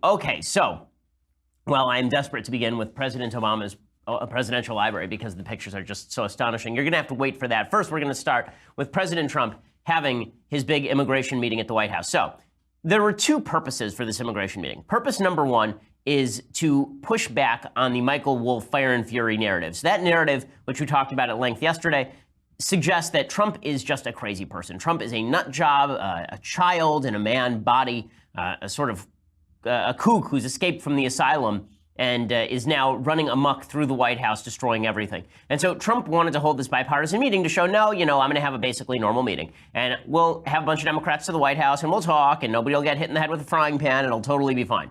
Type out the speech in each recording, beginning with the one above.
Okay, so, well, I'm desperate to begin with President Obama's presidential library because the pictures are just so astonishing. You're going to have to wait for that. First, we're going to start with President Trump having his big immigration meeting at the White House. So there were two purposes for this immigration meeting. Purpose number one is to push back on the Michael Wolff fire and fury narratives. That narrative, which we talked about at length yesterday, suggests that Trump is just a crazy person. Trump is a nut job, a child in a man body, a sort of a kook who's escaped from the asylum and is now running amok through the White House, destroying everything. And so Trump wanted to hold this bipartisan meeting to show, no, I'm going to have a basically normal meeting. And we'll have a bunch of Democrats to the White House, and we'll talk, and nobody will get hit in the head with a frying pan, and it'll totally be fine.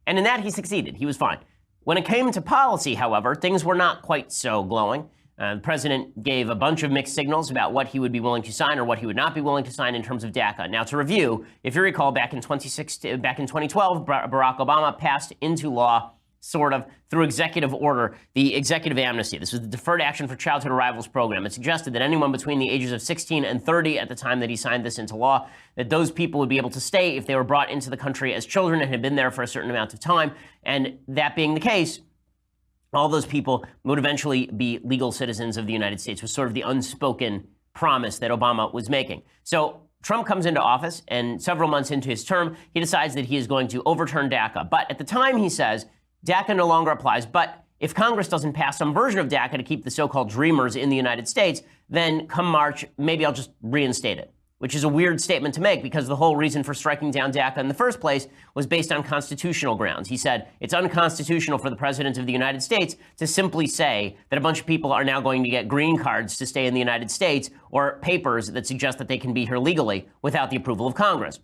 And in that, he succeeded. He was fine. When it came to policy, however, things were not quite so glowing. The president gave a bunch of mixed signals about what he would be willing to sign or what he would not be willing to sign in terms of DACA. Now, to review, if you recall, back in 2012, Barack Obama passed into law, sort of, through executive order, the executive amnesty. This was the Deferred Action for Childhood Arrivals program. It suggested that anyone between the ages of 16 and 30 at the time that he signed this into law, that those people would be able to stay if they were brought into the country as children and had been there for a certain amount of time. And that being the case, all those people would eventually be legal citizens of the United States, was sort of the unspoken promise that Obama was making. So Trump comes into office, and several months into his term, he decides that he is going to overturn DACA. But at the time, he says, DACA no longer applies. But if Congress doesn't pass some version of DACA to keep the so-called dreamers in the United States, then come March, maybe I'll just reinstate it, which is a weird statement to make because the whole reason for striking down DACA in the first place was based on constitutional grounds. He said it's unconstitutional for the president of the United States to simply say that a bunch of people are now going to get green cards to stay in the United States or papers that suggest that they can be here legally without the approval of Congress.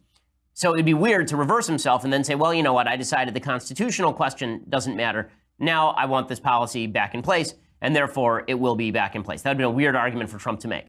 So it'd be weird to reverse himself and then say, well, you know what, I decided the constitutional question doesn't matter. Now I want this policy back in place, and therefore it will be back in place. That would be a weird argument for Trump to make.